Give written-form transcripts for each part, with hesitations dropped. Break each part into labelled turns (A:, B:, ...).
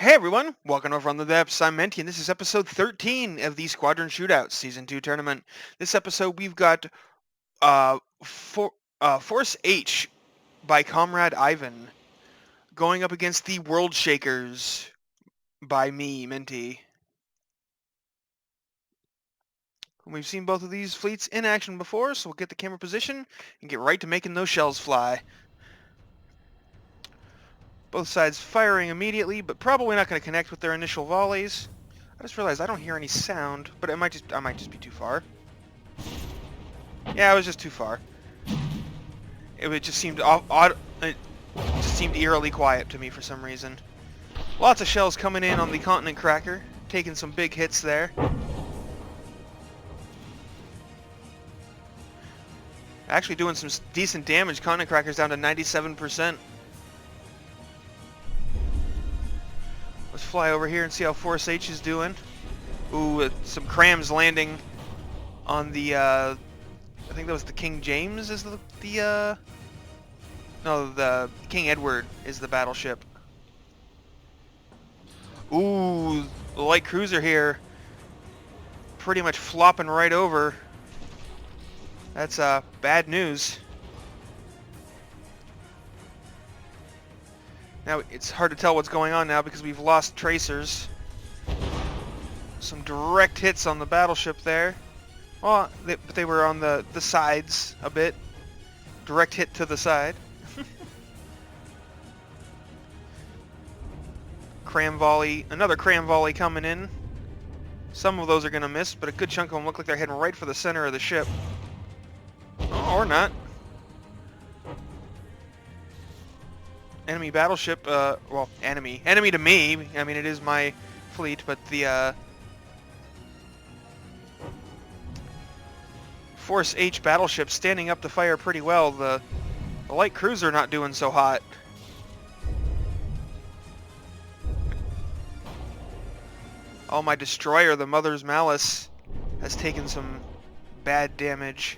A: Hey everyone, welcome over on the depths. I'm Menti, and this is episode 13 of the Squadron Shootout Season 2 tournament. This episode we've got Force H by Comrade Ivan going up against the World Shakers by me, Menti. We've seen both of these fleets in action before, so we'll get the camera position and get right to making those shells fly. Both sides firing immediately, but probably not going to connect with their initial volleys. I just realized I don't hear any sound, but I might just be too far. Yeah, it was just too far. It just seemed odd. It just seemed eerily quiet to me for some reason. Lots of shells coming in on the Continent Cracker, taking some big hits there. Actually doing some decent damage. Continent Cracker's down to 97%. Let's fly over here and see how Force H is doing. Ooh, some crams landing on the, I think that was the King James is no, the King Edward is the battleship. Ooh, the light cruiser here pretty much flopping right over. That's bad news. Now, it's hard to tell what's going on now because we've lost tracers. Some direct hits on the battleship there. Well, but they were on the sides a bit. Direct hit to the side. Cram volley, another cram volley coming in. Some of those are going to miss, but a good chunk of them look like they're heading right for the center of the ship. Oh, or not. Enemy battleship, well, enemy to me. I mean, it is my fleet, but the Force H battleship standing up to fire pretty well. The light cruiser not doing so hot. Oh, my destroyer, the Mother's Malice, has taken some bad damage.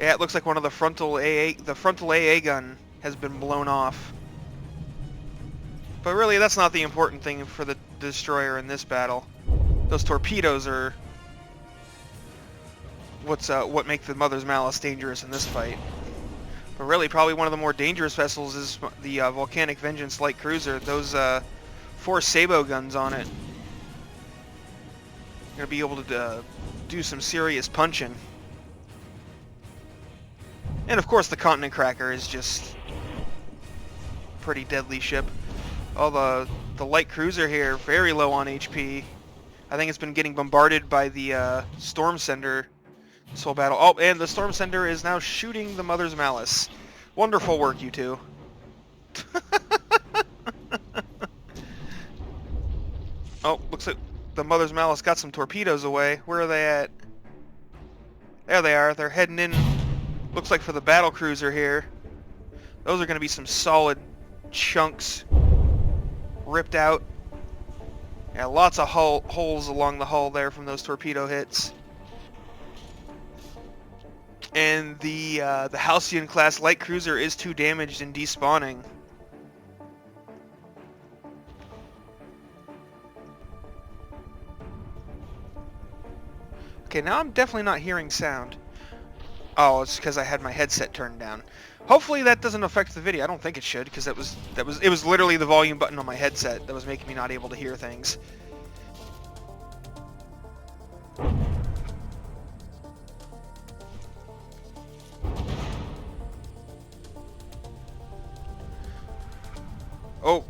A: Yeah, it looks like one of the frontal AA gun has been blown off. But really, that's not the important thing for the destroyer in this battle. Those torpedoes are what make the Mother's Malice dangerous in this fight. But really, probably one of the more dangerous vessels is the Volcanic Vengeance light cruiser. Those 4 Sabo guns on it. You're gonna be able to do some serious punching. And of course, the Continent Cracker is just pretty deadly ship. Oh, the light cruiser here, very low on HP. I think it's been getting bombarded by the Storm Sender this whole battle. Oh, and the Storm Sender is now shooting the Mother's Malice. Wonderful work, you two. Oh, looks like the Mother's Malice got some torpedoes away. Where are they at? There they are. They're heading in. Looks like for the battle cruiser here. Those are going to be some solid chunks ripped out. Yeah, lots of holes along the hull there from those torpedo hits. And the Halcyon class light cruiser is 2 damaged and despawning. Okay, now I'm definitely not hearing sound. Oh, it's because I had my headset turned down. Hopefully that doesn't affect the video. I don't think it should, because it was literally the volume button on my headset that was making me not able to hear things. Oh,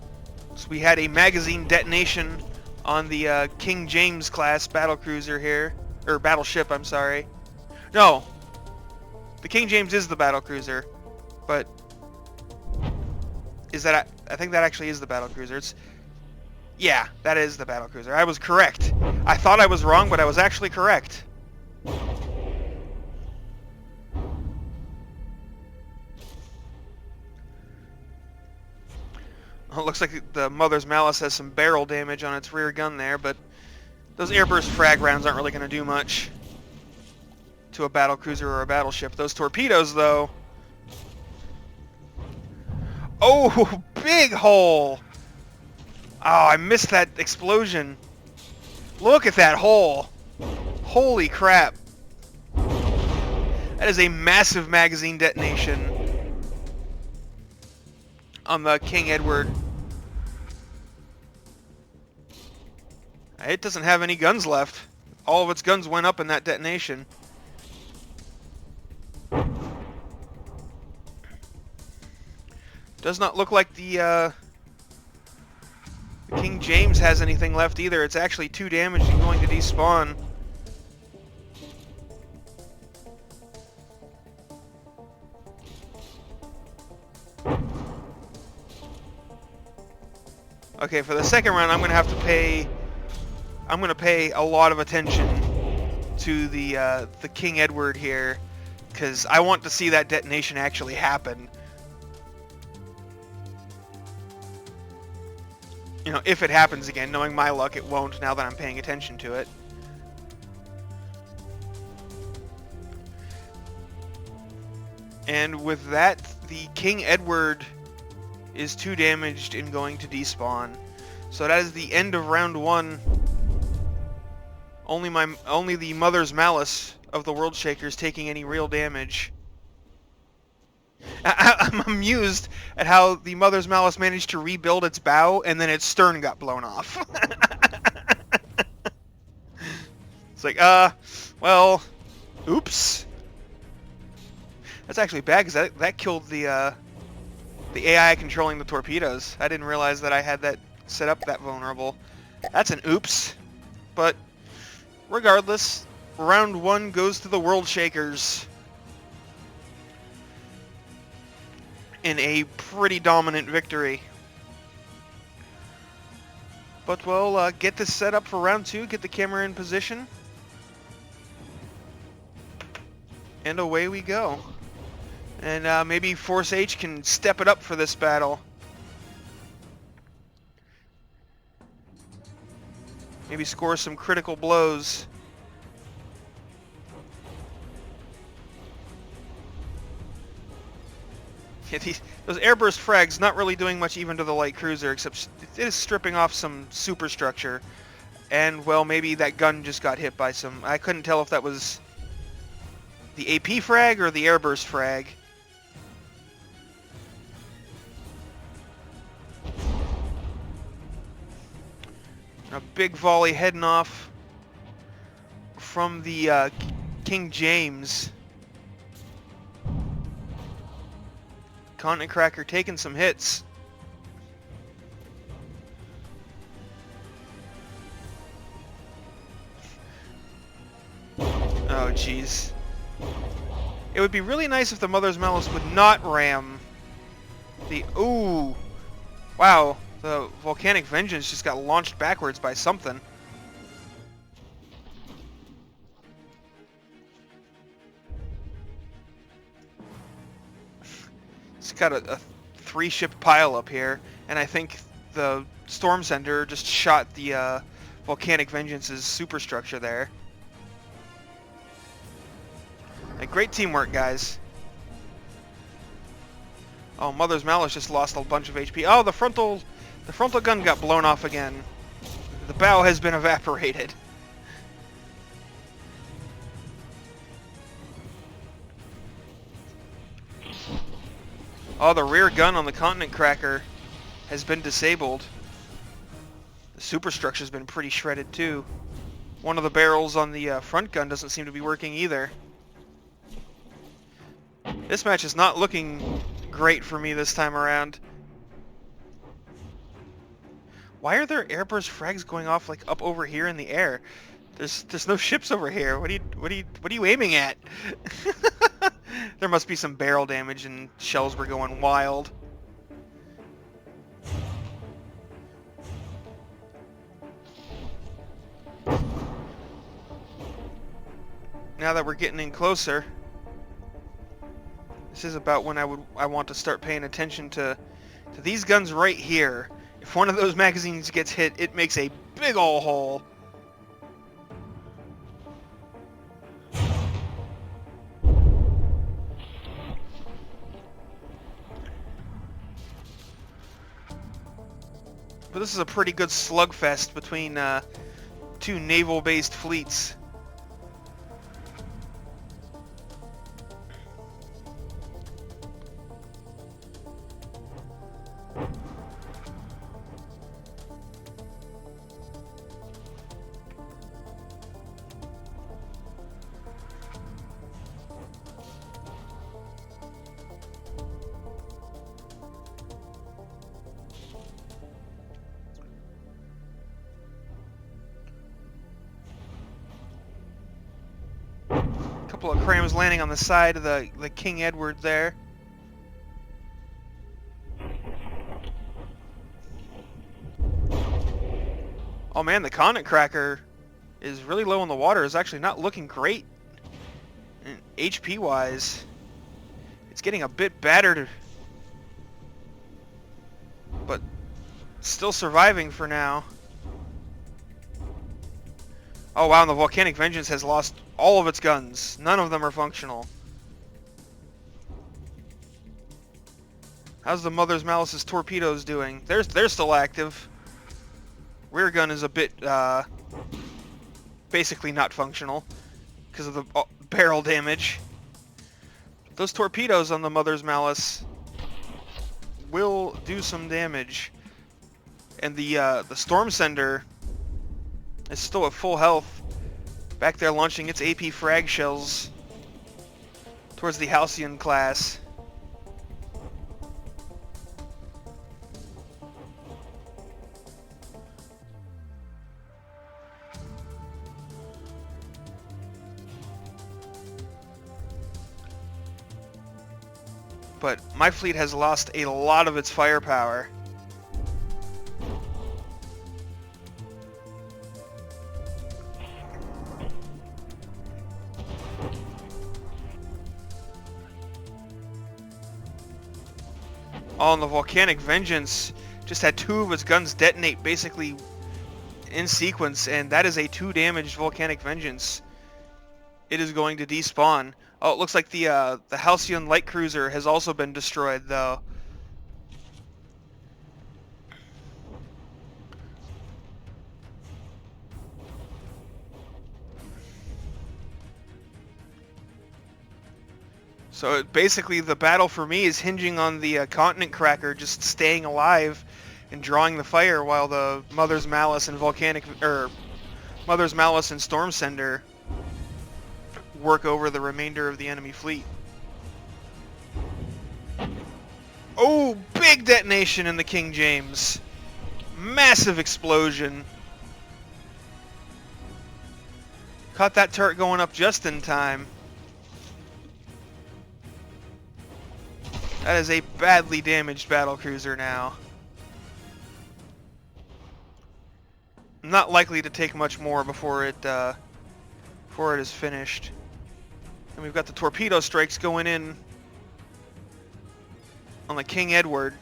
A: so we had a magazine detonation on the King James class battlecruiser here, or battleship. I'm sorry. No, the King James is the battlecruiser, but is that? I think that actually is the battlecruiser. Yeah, that is the battlecruiser. I was correct. I thought I was wrong, but I was actually correct. It looks like the Mother's Malice has some barrel damage on its rear gun there, but those airburst frag rounds aren't really going to do much to a battlecruiser or a battleship. Those torpedoes, though. Oh, big hole! Oh, I missed that explosion. Look at that hole. Holy crap. That is a massive magazine detonation on the King Edward. It doesn't have any guns left. All of its guns went up in that detonation. Does not look like the King James has anything left either. It's actually 2 damaged and going to despawn. Okay, for the second round, I'm going to have to pay. I'm going to pay a lot of attention to the King Edward here, because I want to see that detonation actually happen. You know, if it happens again, knowing my luck, it won't now that I'm paying attention to it. And with that, the King Edward is 2 damaged and going to despawn. So that is the end of round 1. Only the Mother's Malice of the World Shakers taking any real damage. I'm amused at how the Mother's Malice managed to rebuild its bow and then its stern got blown off. It's like, well, oops. That's actually bad because that killed the AI controlling the torpedoes. I didn't realize that I had that set up that vulnerable. That's an oops. But regardless, round 1 goes to the World Shakers in a pretty dominant victory. But we'll get this set up for round 2, get the camera in position, and away we go. And maybe Force H can step it up for this battle. Maybe score some critical blows. Yeah, those airburst frags not really doing much even to the light cruiser, except it is stripping off some superstructure. And, well, maybe that gun just got hit by some... I couldn't tell if that was the AP frag or the airburst frag. A big volley heading off from the King James. Continent Cracker taking some hits. Oh, jeez. It would be really nice if the Mother's Malice would not ram the... Ooh! Wow, the Volcanic Vengeance just got launched backwards by something. It's got a 3-ship pile up here, and I think the Storm Sender just shot the Volcanic Vengeance's superstructure there. Like, great teamwork, guys. Oh, Mother's Malice just lost a bunch of HP. Oh, the frontal gun got blown off again. The bow has been evaporated. Oh, the rear gun on the Continent Cracker has been disabled. The superstructure's been pretty shredded too. One of the barrels on the front gun doesn't seem to be working either. This match is not looking great for me this time around. Why are there airburst frags going off like up over here in the air? There's no ships over here. What are you aiming at? There must be some barrel damage and shells were going wild. Now that we're getting in closer, this is about when I want to start paying attention to these guns right here. If one of those magazines gets hit, it makes a big ol' hole. But But this is a pretty good slugfest between two naval-based fleets. Couple of crams landing on the side of the King Edward there. Oh man, the Continent Cracker is really low in the water. It's actually not looking great HP wise. It's getting a bit battered, but still surviving for now. Oh wow, and the Volcanic Vengeance has lost all of its guns. None of them are functional. How's the Mother's Malice's torpedoes doing? They're still active. Rear gun is a bit basically not functional because of the barrel damage. Those torpedoes on the Mother's Malice will do some damage, and the Storm Sender is still at full health, back there launching its AP frag shells towards the Halcyon class. But my fleet has lost a lot of its firepower. Oh, and the Volcanic Vengeance just had 2 of its guns detonate basically in sequence, and that is a 2 damaged Volcanic Vengeance. It is going to despawn. Oh, it looks like the Halcyon light cruiser has also been destroyed, though. So basically the battle for me is hinging on the Continent Cracker just staying alive and drawing the fire while the Mother's Malice and Mother's Malice and Storm Sender work over the remainder of the enemy fleet. Oh, big detonation in the King James. Massive explosion. Caught that turret going up just in time. That is a badly damaged battlecruiser now. Not likely to take much more before it is finished. And we've got the torpedo strikes going in on the King Edward.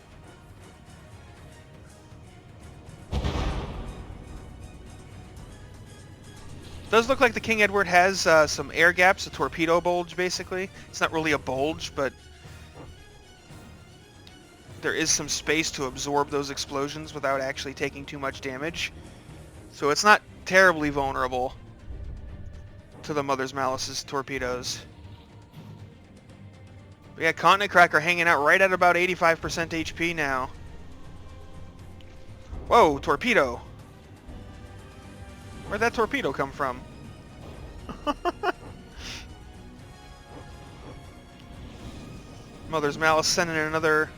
A: Does look like the King Edward has some air gaps, a torpedo bulge basically. It's not really a bulge, but there is some space to absorb those explosions without actually taking too much damage. So it's not terribly vulnerable to the Mother's Malice's torpedoes. We got Continent Cracker hanging out right at about 85% HP now. Whoa, torpedo. Where'd that torpedo come from? Mother's Malice sending in another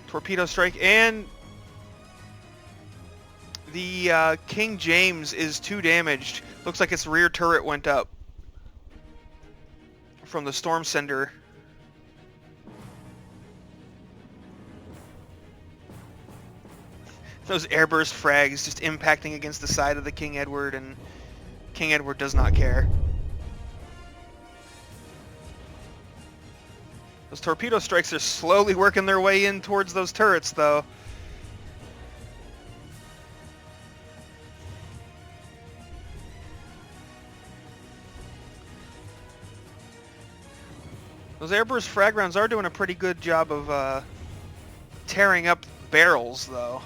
A: torpedo strike, and the King James is 2 damaged. Looks like its rear turret went up from the Storm Sender. Those airburst frags just impacting against the side of the King Edward, and King Edward does not care. Those torpedo strikes are slowly working their way in towards those turrets, though. Those airburst frag rounds are doing a pretty good job of tearing up barrels, though.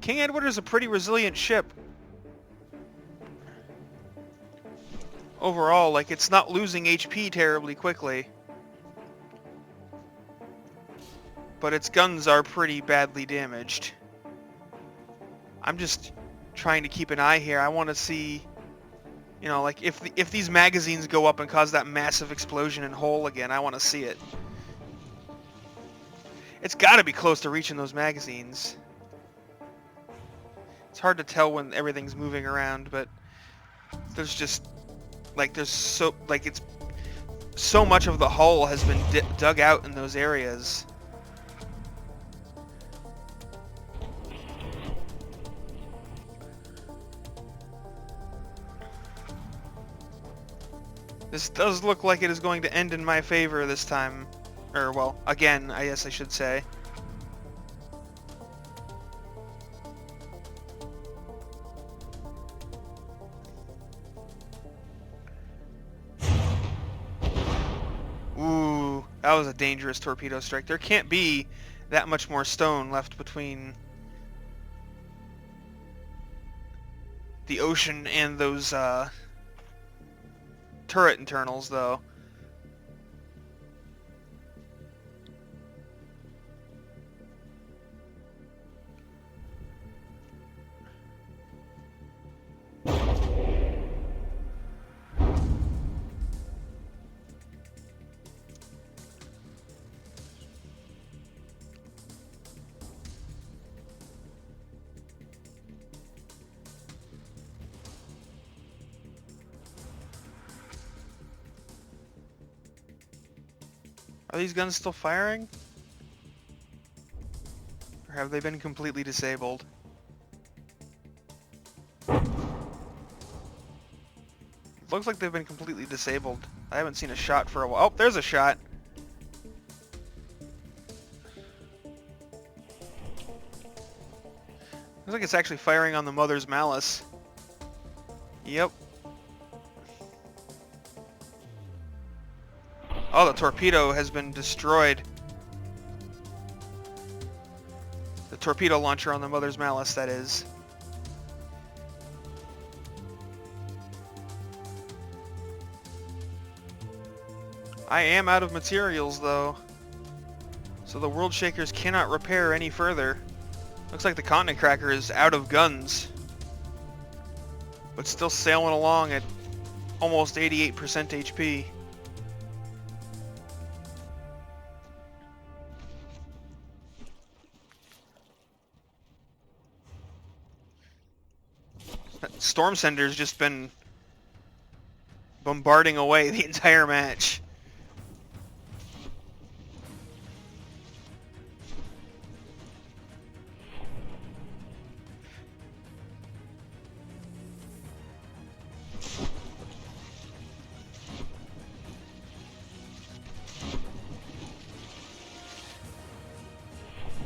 A: King Edward is a pretty resilient ship. Overall, like, it's not losing HP terribly quickly. But its guns are pretty badly damaged. I'm just trying to keep an eye here. I want to see, you know, like, if these magazines go up and cause that massive explosion and hole again, I want to see it. It's got to be close to reaching those magazines. It's hard to tell when everything's moving around, but there's just, like, there's so, like, it's so much of the hull has been dug out in those areas. This does look like it is going to end in my favor this time. Or, well, again, I guess I should say. Ooh, that was a dangerous torpedo strike. There can't be that much more stone left between the ocean and those turret internals, though. Are these guns still firing? Or have they been completely disabled? Looks like they've been completely disabled. I haven't seen a shot for a while. Oh, there's a shot. Looks like it's actually firing on the Mother's Malice. Yep. Oh, the torpedo has been destroyed. The torpedo launcher on the Mother's Malice, that is. I am out of materials, though. So the World Shakers cannot repair any further. Looks like the Continent Cracker is out of guns. But still sailing along at almost 88% HP. Storm Sender's just been bombarding away the entire match.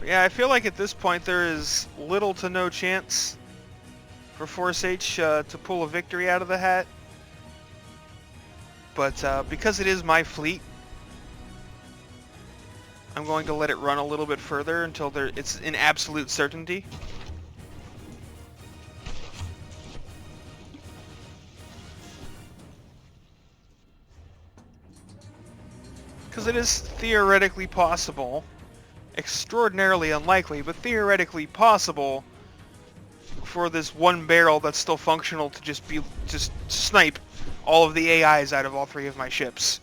A: Yeah, I feel like at this point there is little to no chance for Force H to pull a victory out of the hat. But because it is my fleet, I'm going to let it run a little bit further until it's an absolute certainty. Because it is theoretically possible, extraordinarily unlikely, but theoretically possible for this one barrel that's still functional to just snipe all of the AIs out of all three of my ships.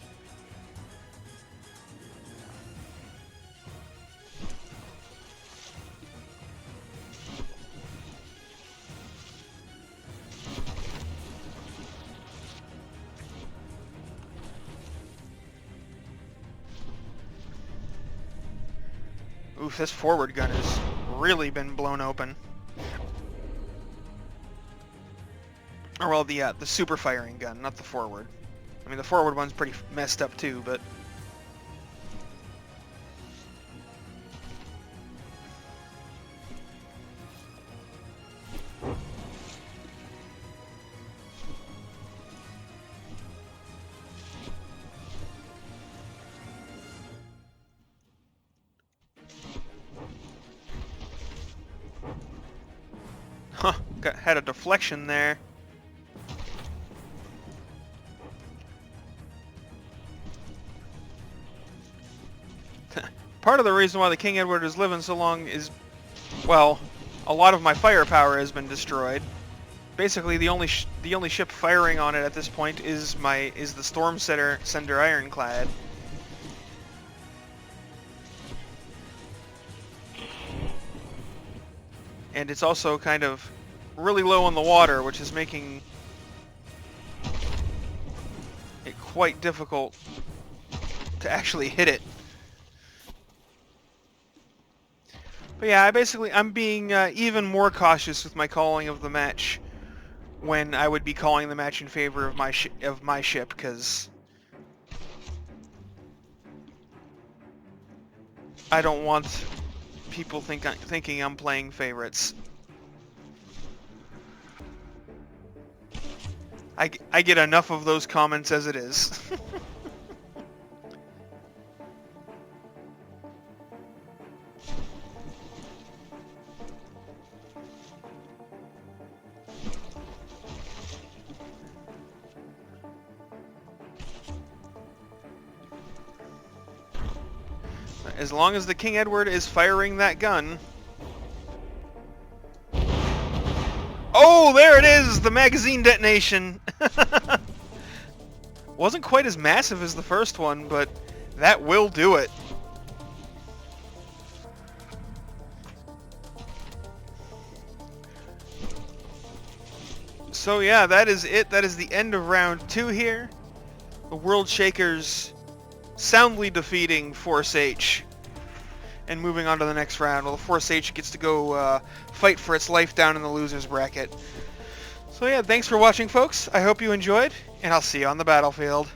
A: Oof, this forward gun has really been blown open. Or well, the super firing gun, not the forward. I mean, the forward one's pretty messed up too, but had a deflection there. Part of the reason why the King Edward is living so long is, well, a lot of my firepower has been destroyed. Basically, the only ship firing on it at this point is the Storm Sender Ironclad. And it's also kind of really low in the water, which is making it quite difficult to actually hit it. But yeah, I'm being even more cautious with my calling of the match when I would be calling the match in favor of my ship, because I don't want people thinking I'm playing favorites. I get enough of those comments as it is. As long as the King Edward is firing that gun. Oh, there it is! The magazine detonation! Wasn't quite as massive as the first one, but that will do it. So yeah, that is it. That is the end of round 2 here. The World Shakers soundly defeating Force H. And moving on to the next round. Well, the Force H gets to go fight for its life down in the losers bracket. So yeah, thanks for watching, folks. I hope you enjoyed, and I'll see you on the battlefield.